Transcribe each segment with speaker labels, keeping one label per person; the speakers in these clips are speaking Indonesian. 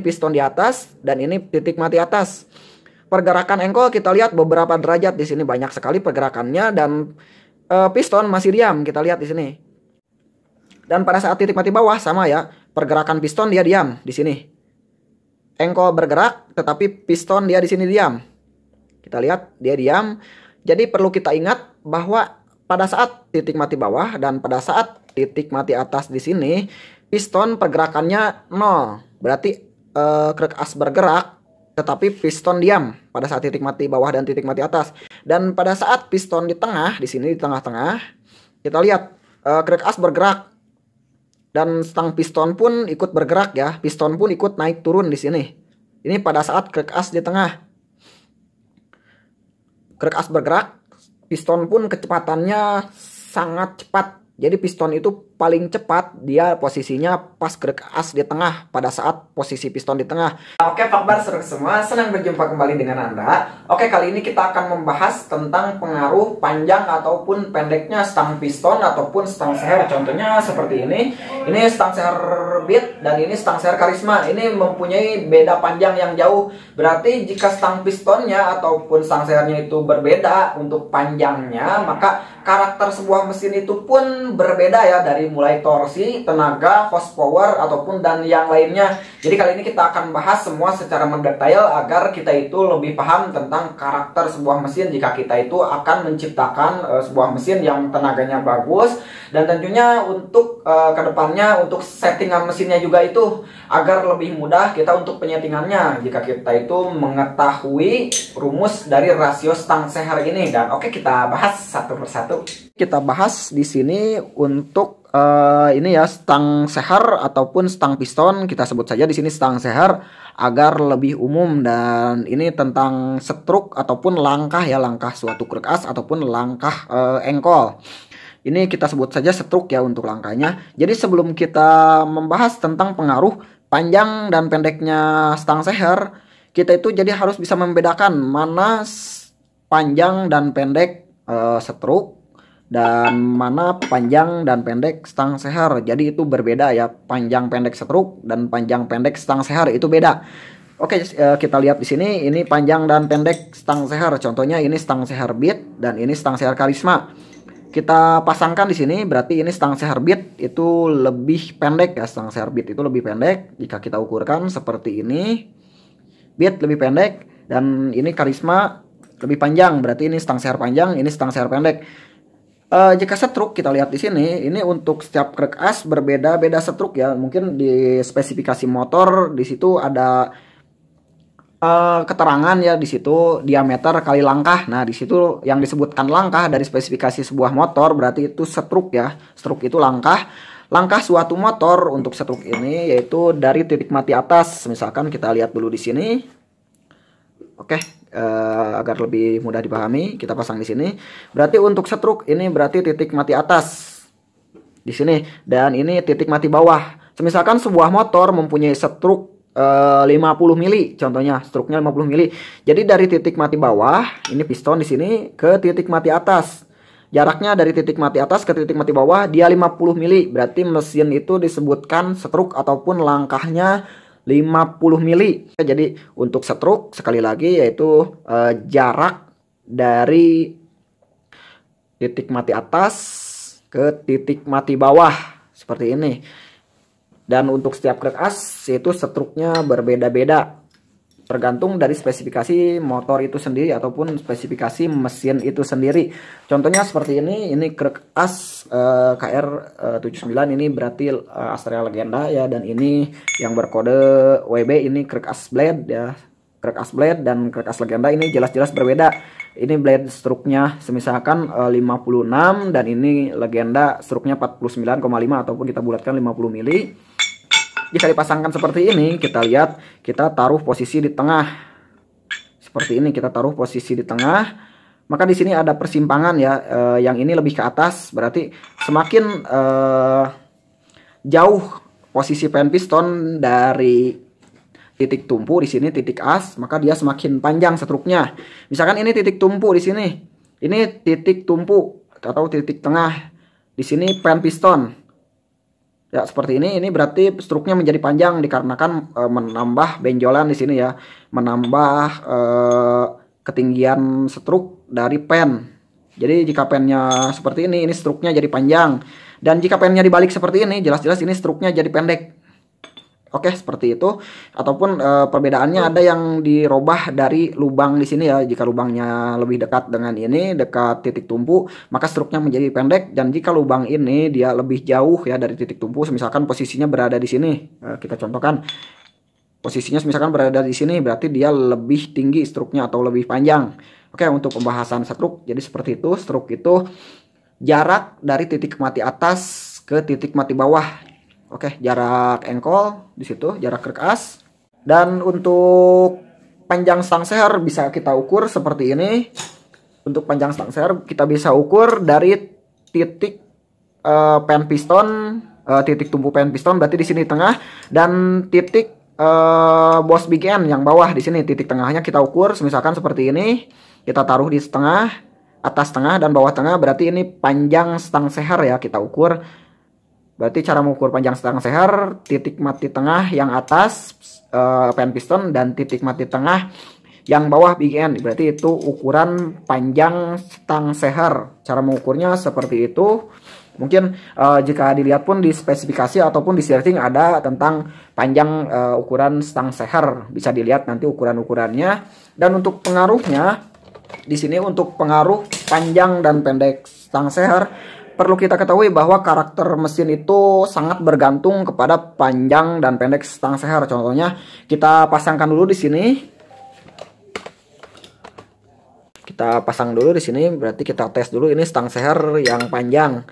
Speaker 1: piston di atas dan ini titik mati atas. Pergerakan engkol kita lihat beberapa derajat di sini, banyak sekali pergerakannya, dan piston masih diam, kita lihat di sini. Dan pada saat titik mati bawah sama ya, pergerakan piston dia diam di sini. Engkol bergerak tetapi piston dia di sini diam. Kita lihat dia diam. Jadi perlu kita ingat bahwa pada saat titik mati bawah dan pada saat titik mati atas di sini, piston pergerakannya 0. Berarti krek as bergerak tetapi piston diam pada saat titik mati bawah dan titik mati atas. Dan pada saat piston di tengah, di sini di tengah-tengah, kita lihat krek as bergerak dan stang piston pun ikut bergerak ya. Piston pun ikut naik turun di sini. Ini pada saat krek as di tengah. Krek as bergerak, piston pun kecepatannya sangat cepat. Jadi piston itu paling cepat, dia posisinya pas krek as di tengah pada saat posisi piston di tengah. Oke Pakbar semua, senang berjumpa kembali dengan Anda. Oke, kali ini kita akan membahas tentang pengaruh panjang ataupun pendeknya stang piston ataupun stang seher. Contohnya seperti ini. Ini stang seher Beat dan ini stang seher Karisma. Ini mempunyai beda panjang yang jauh. Berarti jika stang pistonnya ataupun stang sehernya itu berbeda untuk panjangnya, maka karakter sebuah mesin itu pun berbeda ya, dari mulai torsi, tenaga, horsepower ataupun dan yang lainnya. Jadi kali ini kita akan bahas semua secara mendetail agar kita itu lebih paham tentang karakter sebuah mesin jika kita itu akan menciptakan sebuah mesin yang tenaganya bagus, dan tentunya untuk kedepannya untuk settingan mesinnya juga itu agar lebih mudah kita untuk penyetingannya jika kita itu mengetahui rumus dari rasio stang seher ini. Dan oke, kita bahas satu persatu. Kita bahas di sini untuk ini ya, stang seher ataupun stang piston, kita sebut saja di sini stang seher agar lebih umum. Dan ini tentang stroke ataupun langkah ya, langkah suatu krek as ataupun langkah engkol. Ini kita sebut saja stroke ya untuk langkahnya. Jadi sebelum kita membahas tentang pengaruh panjang dan pendeknya stang seher, kita itu jadi harus bisa membedakan mana panjang dan pendek stroke dan mana panjang dan pendek stang seher. Jadi itu berbeda ya, panjang pendek stroke dan panjang pendek stang seher itu beda. Oke, kita lihat di sini, ini panjang dan pendek stang seher. Contohnya ini stang seher Beat dan ini stang seher Karisma. Kita pasangkan di sini, berarti ini stang seher Beat itu lebih pendek ya, stang seher Beat itu lebih pendek. Jika kita ukurkan seperti ini, Beat lebih pendek dan ini Karisma lebih panjang. Berarti ini stang seher panjang, ini stang seher pendek. Jika stroke kita lihat di sini, ini untuk setiap krek as berbeda-beda stroke ya. Mungkin di spesifikasi motor di situ ada keterangan ya, di situ diameter kali langkah. Nah, di situ yang disebutkan langkah dari spesifikasi sebuah motor berarti itu stroke ya. Stroke itu langkah. Langkah suatu motor untuk stroke ini yaitu dari titik mati atas. Misalkan kita lihat dulu di sini. Oke, agar lebih mudah dipahami, kita pasang di sini. Berarti untuk stroke ini berarti titik mati atas di sini, dan ini titik mati bawah. Misalkan sebuah motor mempunyai stroke 50 mili, contohnya stroke-nya 50 mili. Jadi dari titik mati bawah, ini piston di sini ke titik mati atas. Jaraknya dari titik mati atas ke titik mati bawah dia 50 mili. Berarti mesin itu disebutkan stroke ataupun langkahnya 50 mili. Jadi untuk stroke sekali lagi yaitu jarak dari titik mati atas ke titik mati bawah seperti ini. Dan untuk setiap krek as itu stroke-nya berbeda-beda tergantung dari spesifikasi motor itu sendiri ataupun spesifikasi mesin itu sendiri. Contohnya seperti ini krek as KR 79, ini berarti Astrea Legenda ya, dan ini yang berkode WB ini krek as blade ya. Krek as blade dan krek as Legenda ini jelas-jelas berbeda. Ini blade stroke-nya semisalkan 56 dan ini Legenda stroke-nya 49,5 ataupun kita bulatkan 50 mili. Jika dipasangkan seperti ini, kita lihat, kita taruh posisi di tengah. Seperti ini kita taruh posisi di tengah. Maka di sini ada persimpangan ya, yang ini lebih ke atas, berarti semakin jauh posisi pen piston dari titik tumpu di sini titik as, maka dia semakin panjang stroke-nya. Misalkan ini titik tumpu di sini. Ini titik tumpu atau titik tengah. Di sini pen piston. Ya, seperti ini berarti struknya menjadi panjang dikarenakan menambah benjolan di sini ya, menambah ketinggian struk dari pen. Jadi jika pennya seperti ini struknya jadi panjang, dan jika pennya dibalik seperti ini, jelas-jelas ini struknya jadi pendek. Oke, seperti itu. Ataupun perbedaannya ada yang dirubah dari lubang di sini ya. Jika lubangnya lebih dekat dengan ini, dekat titik tumpu, maka struknya menjadi pendek. Dan jika lubang ini dia lebih jauh ya dari titik tumpu, misalkan posisinya berada di sini. Kita contohkan. Posisinya misalkan berada di sini, berarti dia lebih tinggi struknya atau lebih panjang. Oke, untuk pembahasan struk, jadi seperti itu. Struk itu jarak dari titik mati atas ke titik mati bawah. Oke, jarak engkol di situ, jarak krek as. Dan untuk panjang stang seher bisa kita ukur seperti ini. Untuk panjang stang seher kita bisa ukur dari titik pen piston, titik tumpu pen piston berarti di sini tengah, dan titik bos big end yang bawah di sini titik tengahnya kita ukur misalkan seperti ini. Kita taruh di tengah, atas tengah dan bawah tengah, berarti ini panjang stang seher ya kita ukur. Berarti cara mengukur panjang stang seher, titik mati tengah yang atas pen piston dan titik mati tengah yang bawah big end. Berarti itu ukuran panjang stang seher. Cara mengukurnya seperti itu. Mungkin jika dilihat pun di spesifikasi ataupun di setting ada tentang panjang ukuran stang seher. Bisa dilihat nanti ukuran-ukurannya. Dan untuk pengaruhnya di sini, untuk pengaruh panjang dan pendek stang seher, perlu kita ketahui bahwa karakter mesin itu sangat bergantung kepada panjang dan pendek stang seher. Contohnya kita pasangkan dulu di sini. Kita pasang dulu di sini, berarti kita tes dulu ini stang seher yang panjang.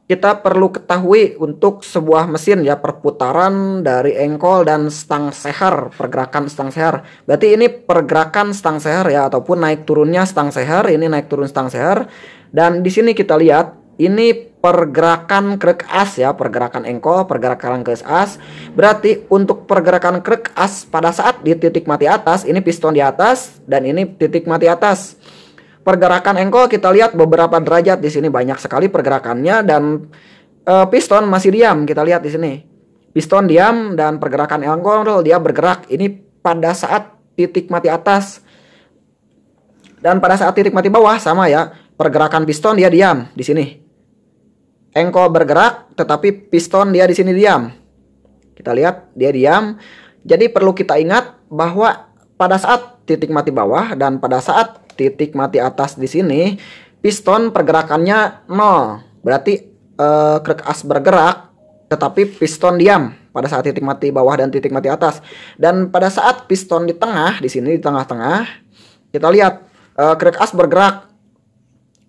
Speaker 1: Kita perlu ketahui untuk sebuah mesin ya, perputaran dari engkol dan stang seher, pergerakan stang seher. Berarti ini pergerakan stang seher ya, ataupun naik turunnya stang seher, ini naik turun stang seher. Dan di sini kita lihat ini pergerakan krek as ya, pergerakan engkol, pergerakan krek as. Berarti untuk pergerakan krek as pada saat di titik mati atas, ini piston di atas dan ini titik mati atas. Pergerakan engkol kita lihat beberapa derajat di sini, banyak sekali pergerakannya, dan piston masih diam. Kita lihat di sini. Piston diam dan pergerakan engkol dia bergerak. Ini pada saat titik mati atas. Dan pada saat titik mati bawah sama ya. Pergerakan piston dia diam di sini. Engkol bergerak tetapi piston dia di sini diam. Kita lihat dia diam. Jadi perlu kita ingat bahwa pada saat titik mati bawah dan pada saat titik mati atas di sini piston pergerakannya 0. Berarti krek as bergerak tetapi piston diam pada saat titik mati bawah dan titik mati atas. Dan pada saat piston di tengah di sini, di tengah-tengah, kita lihat krek as bergerak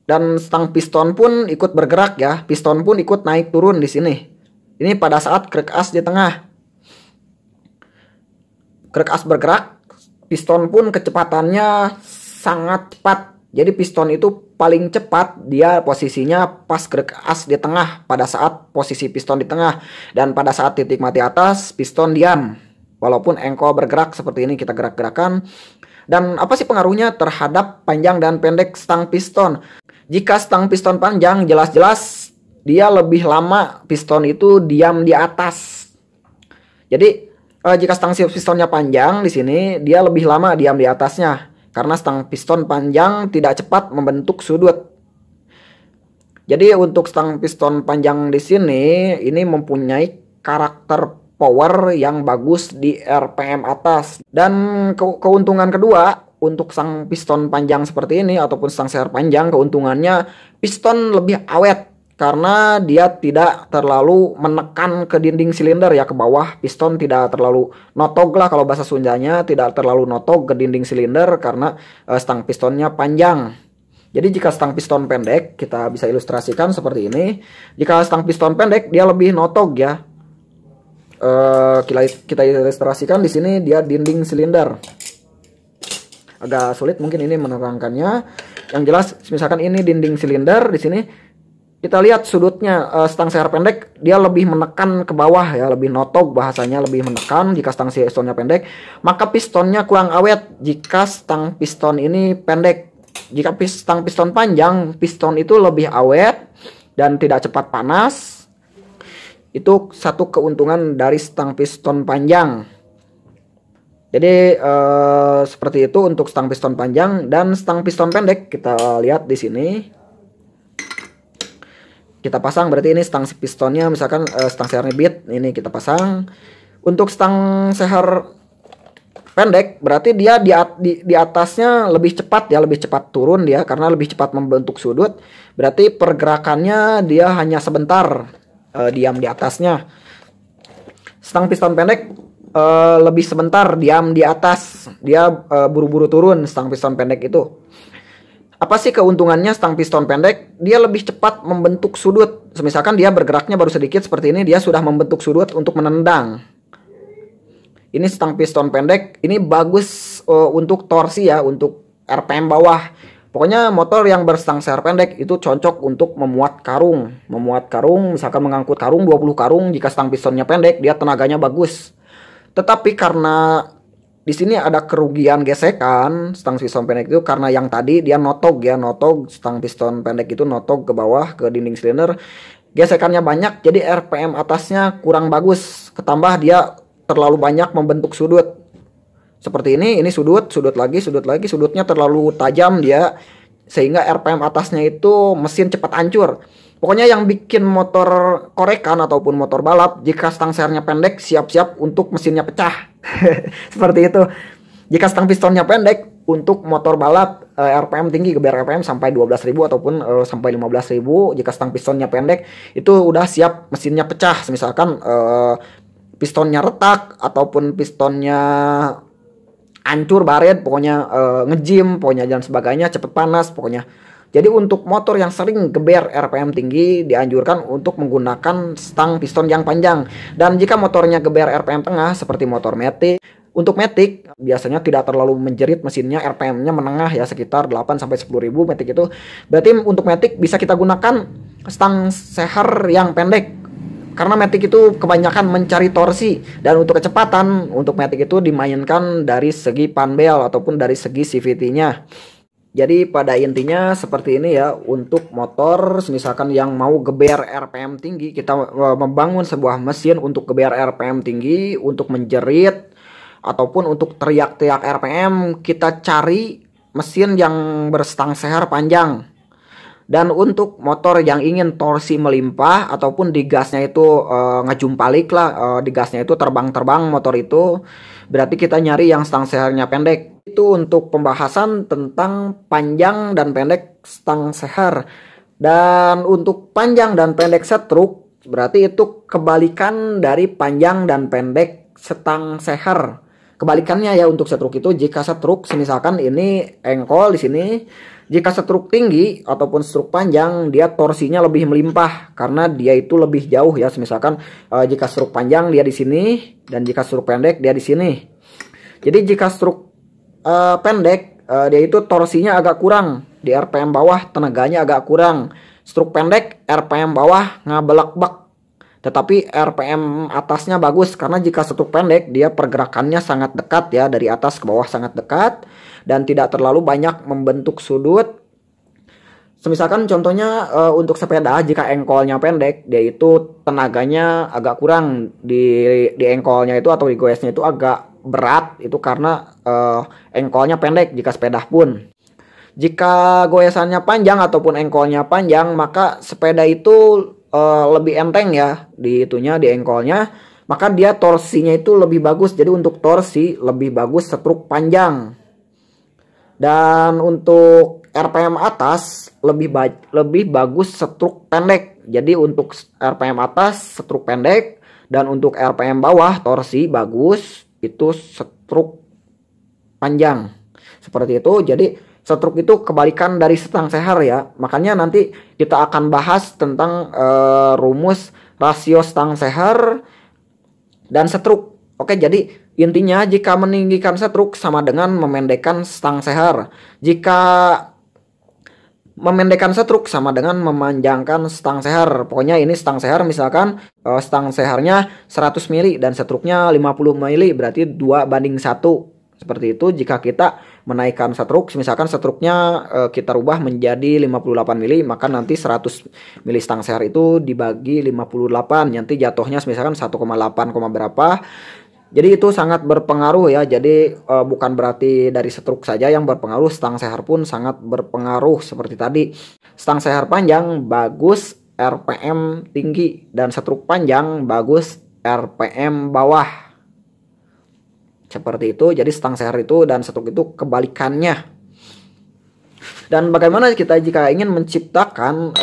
Speaker 1: dan stang piston pun ikut bergerak ya. Piston pun ikut naik turun di sini. Ini pada saat krek as di tengah. Krek as bergerak, piston pun kecepatannya sangat cepat. Jadi piston itu paling cepat, dia posisinya pas krek as di tengah pada saat posisi piston di tengah. Dan pada saat titik mati atas piston diam. Walaupun engkol bergerak seperti ini, kita gerak-gerakan. Dan apa sih pengaruhnya terhadap panjang dan pendek stang piston? Jika stang piston panjang, jelas-jelas dia lebih lama piston itu diam di atas. Jadi jika stang pistonnya panjang di sini, dia lebih lama diam di atasnya. Karena stang piston panjang tidak cepat membentuk sudut. Jadi untuk stang piston panjang di sini, ini mempunyai karakter power yang bagus di RPM atas. Dan keuntungan kedua, untuk stang piston panjang seperti ini ataupun stang seher panjang, keuntungannya piston lebih awet. Karena dia tidak terlalu menekan ke dinding silinder ya, ke bawah. Piston tidak terlalu notog lah kalau bahasa Sundanya, tidak terlalu notog ke dinding silinder karena stang pistonnya panjang. Jadi jika stang piston pendek, kita bisa ilustrasikan seperti ini. Jika stang piston pendek, dia lebih notog ya. Kita ilustrasikan di sini dia dinding silinder. Agak sulit mungkin ini menerangkannya. Yang jelas, misalkan ini dinding silinder di sini. Kita lihat sudutnya, stang seher pendek dia lebih menekan ke bawah ya, lebih notog bahasanya, lebih menekan jika stang pistonnya pendek. Maka pistonnya kurang awet jika stang piston ini pendek. Jika stang piston panjang, piston itu lebih awet dan tidak cepat panas. Itu satu keuntungan dari stang piston panjang. Jadi seperti itu untuk stang piston panjang. Dan stang piston pendek kita lihat di sini. Kita pasang, berarti ini stang pistonnya misalkan stang sehernya bit, ini kita pasang. Untuk stang seher pendek berarti dia di atasnya lebih cepat ya, lebih cepat turun dia karena lebih cepat membentuk sudut. Berarti pergerakannya dia hanya sebentar diam di atasnya. Stang piston pendek lebih sebentar diam di atas, dia buru-buru turun stang piston pendek itu. Apa sih keuntungannya stang piston pendek? Dia lebih cepat membentuk sudut. Misalkan dia bergeraknya baru sedikit seperti ini, dia sudah membentuk sudut untuk menendang. Ini stang piston pendek, ini bagus untuk torsi ya, untuk RPM bawah. Pokoknya motor yang berstang seher pendek itu cocok untuk memuat karung. Memuat karung, misalkan mengangkut karung 20 karung, jika stang pistonnya pendek, dia tenaganya bagus. Tetapi karena di sini ada kerugian gesekan stang piston pendek itu, karena yang tadi dia notog ya, notog stang piston pendek itu notog ke bawah ke dinding silinder. Gesekannya banyak, jadi RPM atasnya kurang bagus. Ketambah dia terlalu banyak membentuk sudut. Seperti ini sudut lagi, sudutnya terlalu tajam dia, sehingga RPM atasnya itu mesin cepat hancur. Pokoknya yang bikin motor korekan ataupun motor balap, jika stang sehernya pendek, siap-siap untuk mesinnya pecah. Seperti itu. Jika stang pistonnya pendek, untuk motor balap RPM tinggi, geber RPM sampai 12.000 ataupun sampai 15.000, jika stang pistonnya pendek, itu udah siap mesinnya pecah. Misalkan pistonnya retak ataupun pistonnya hancur baret, pokoknya ngejim, pokoknya dan sebagainya, cepet panas pokoknya. Jadi untuk motor yang sering geber RPM tinggi dianjurkan untuk menggunakan stang piston yang panjang. Dan jika motornya geber RPM tengah seperti motor Matic, untuk Matic biasanya tidak terlalu menjerit mesinnya, RPM-nya menengah ya, sekitar 8 sampai 10.000 Matic itu. Berarti untuk Matic bisa kita gunakan stang seher yang pendek. Karena Matic itu kebanyakan mencari torsi, dan untuk kecepatan untuk Matic itu dimainkan dari segi panbel ataupun dari segi CVT-nya. Jadi pada intinya seperti ini ya, untuk motor misalkan yang mau geber RPM tinggi, kita membangun sebuah mesin untuk geber RPM tinggi, untuk menjerit ataupun untuk teriak-teriak RPM, kita cari mesin yang berstang seher panjang. Dan untuk motor yang ingin torsi melimpah ataupun di gasnya itu ngejumpalik lah, di gasnya itu terbang-terbang motor itu, berarti kita nyari yang stang sehernya pendek. Itu untuk pembahasan tentang panjang dan pendek stang seher. Dan untuk panjang dan pendek setruk, berarti itu kebalikan dari panjang dan pendek stang seher. Kebalikannya ya untuk setruk itu, jika setruk misalkan ini engkol di sini, jika setruk tinggi ataupun setruk panjang, dia torsinya lebih melimpah karena dia itu lebih jauh ya. Misalkan jika setruk panjang dia di sini, dan jika setruk pendek dia di sini. Jadi jika setruk pendek dia itu torsinya agak kurang, di RPM bawah tenaganya agak kurang. Setruk pendek RPM bawah ngabelak-bak, tetapi RPM atasnya bagus karena jika setruk pendek dia pergerakannya sangat dekat ya, dari atas ke bawah sangat dekat dan tidak terlalu banyak membentuk sudut. Misalkan contohnya untuk sepeda, jika engkolnya pendek, dia itu tenaganya agak kurang di engkolnya itu atau di goesnya itu agak berat, itu karena engkolnya pendek jika sepeda pun. Jika goesannya panjang ataupun engkolnya panjang, maka sepeda itu lebih enteng ya di itunya, di engkolnya, maka dia torsinya itu lebih bagus. Jadi untuk torsi lebih bagus setruk panjang. Dan untuk RPM atas lebih bagus setruk pendek. Jadi untuk RPM atas setruk pendek, dan untuk RPM bawah torsi bagus itu setruk panjang. Seperti itu. Jadi setruk itu kebalikan dari stang seher ya. Makanya nanti kita akan bahas tentang rumus rasio stang seher dan setruk. Oke, jadi intinya jika meninggikan setruk sama dengan memendekkan stang seher. Jika memendekkan setruk sama dengan memanjangkan stang seher. Pokoknya ini stang seher, misalkan stang sehernya 100 mili dan setruknya 50 mili, berarti 2:1. Seperti itu. Jika kita menaikkan stroke, misalkan stroke-nya kita rubah menjadi 58 mili, maka nanti 100 mili stang seher itu dibagi 58, nanti jatuhnya misalkan 1,8, berapa. Jadi itu sangat berpengaruh ya. Jadi bukan berarti dari stroke saja yang berpengaruh, stang seher pun sangat berpengaruh. Seperti tadi, stang seher panjang bagus RPM tinggi, dan stroke panjang bagus RPM bawah. Seperti itu. Jadi stang seher itu dan stroke itu kebalikannya. Dan bagaimana kita jika ingin menciptakan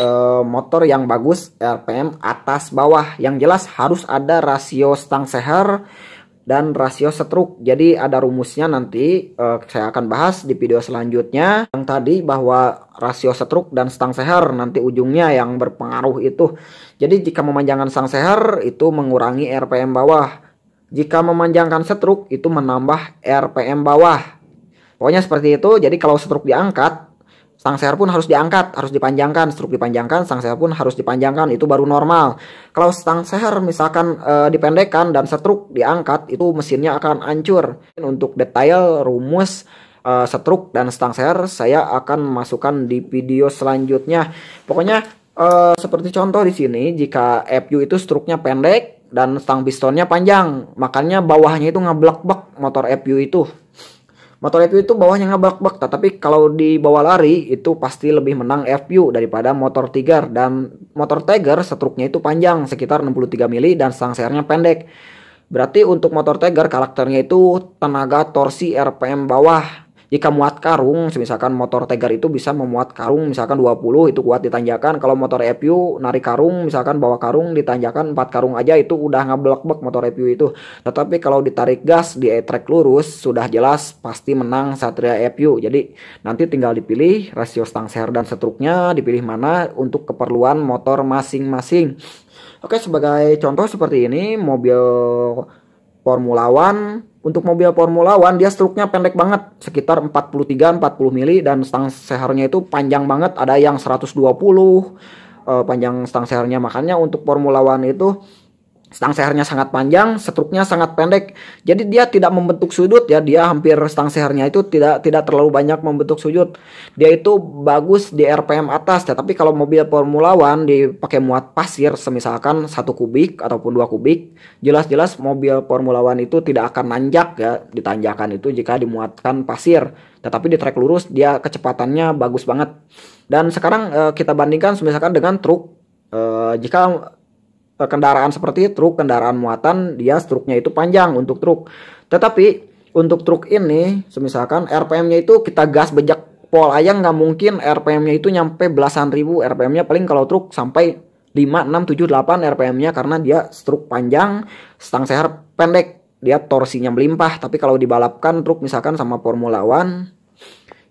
Speaker 1: motor yang bagus RPM atas bawah? Yang jelas harus ada rasio stang seher dan rasio stroke. Jadi ada rumusnya, nanti saya akan bahas di video selanjutnya. Yang tadi bahwa rasio stroke dan stang seher nanti ujungnya yang berpengaruh itu. Jadi jika memanjangkan stang seher itu mengurangi RPM bawah. Jika memanjangkan stroke itu menambah RPM bawah. Pokoknya seperti itu. Jadi kalau stroke diangkat, stang seher pun harus diangkat, harus dipanjangkan. Stroke dipanjangkan, stang seher pun harus dipanjangkan. Itu baru normal. Kalau stang seher misalkan dipendekkan dan stroke diangkat, itu mesinnya akan hancur. Untuk detail rumus stroke dan stang seher saya akan masukkan di video selanjutnya. Pokoknya seperti contoh di sini, jika FU itu stroke-nya pendek dan stang pistonnya panjang, makanya bawahnya itu ngeblek-blek motor FU itu. Motor FU itu bawahnya ngeblek-blek, tetapi kalau di bawah lari itu pasti lebih menang FU daripada motor Tiger. Dan motor Tiger stroke-nya itu panjang sekitar 63 mili dan stang sehernya pendek. Berarti untuk motor Tiger karakternya itu tenaga torsi RPM bawah. Jika muat karung, misalkan motor Tiger itu bisa memuat karung misalkan 20, itu kuat ditanjakan. Kalau motor FU narik karung, misalkan bawa karung ditanjakan 4 karung aja, itu udah ngeblek-blek motor FU itu. Tetapi kalau ditarik gas di track lurus, sudah jelas pasti menang Satria FU. Jadi nanti tinggal dipilih rasio stang seher dan stroke-nya, dipilih mana untuk keperluan motor masing-masing. Oke, sebagai contoh seperti ini mobil Formula One. Untuk mobil Formula One dia stroke-nya pendek banget, sekitar 43-40 mili, dan stang sehernya itu panjang banget, ada yang 120 panjang stang sehernya. Makanya untuk Formula One itu stang sehernya sangat panjang, stroke-nya sangat pendek. Jadi dia tidak membentuk sudut ya, dia hampir stang sehernya itu tidak terlalu banyak membentuk sudut. Dia itu bagus di RPM atas, tetapi kalau mobil Formula One dipakai muat pasir semisalkan 1 kubik ataupun 2 kubik, jelas-jelas mobil Formula One itu tidak akan nanjak ya di tanjakan itu jika dimuatkan pasir. Tetapi di trek lurus dia kecepatannya bagus banget. Dan sekarang kita bandingkan misalkan dengan truk. Jika kendaraan seperti truk, kendaraan muatan, dia stroke-nya itu panjang untuk truk. Tetapi untuk truk ini, misalkan RPM-nya itu kita gas bejak pol aja nggak mungkin RPM-nya itu nyampe belasan ribu. RPM-nya paling kalau truk sampai 5, 6, 7, 8 RPM-nya, karena dia stroke panjang, stang seher pendek, dia torsinya melimpah. Tapi kalau dibalapkan truk misalkan sama Formula One,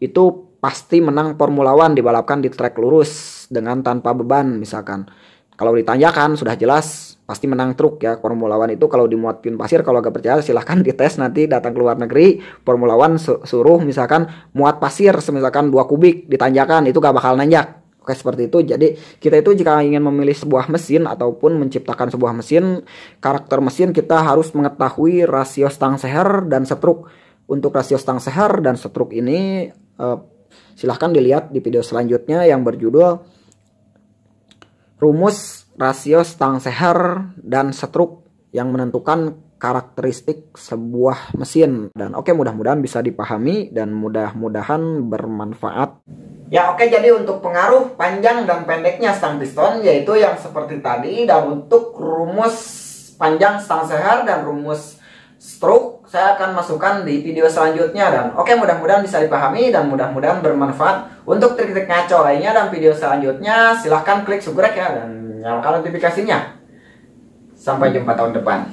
Speaker 1: itu pasti menang Formula One dibalapkan di trek lurus dengan tanpa beban misalkan. Kalau ditanjakan sudah jelas pasti menang truk ya. Formula One itu kalau dimuatin pasir, kalau gak percaya silahkan dites, nanti datang ke luar negeri Formula One suruh misalkan muat pasir misalkan 2 kubik ditanjakan, itu gak bakal nanjak. Oke, seperti itu. Jadi kita itu jika ingin memilih sebuah mesin ataupun menciptakan sebuah mesin, karakter mesin, kita harus mengetahui rasio stang seher dan stroke. Untuk rasio stang seher dan stroke ini silahkan dilihat di video selanjutnya yang berjudul rumus rasio stang seher dan stroke yang menentukan karakteristik sebuah mesin. Dan oke, mudah-mudahan bisa dipahami dan mudah-mudahan bermanfaat. Ya oke, jadi untuk pengaruh panjang dan pendeknya stang piston yaitu yang seperti tadi. Dan untuk rumus panjang stang seher dan rumus stroke saya akan masukkan di video selanjutnya. Dan oke, mudah-mudahan bisa dipahami dan mudah-mudahan bermanfaat. Untuk trik-trik ngaco lainnya dan video selanjutnya silahkan klik subscribe ya dan nyalakan notifikasinya. Sampai jumpa tahun depan.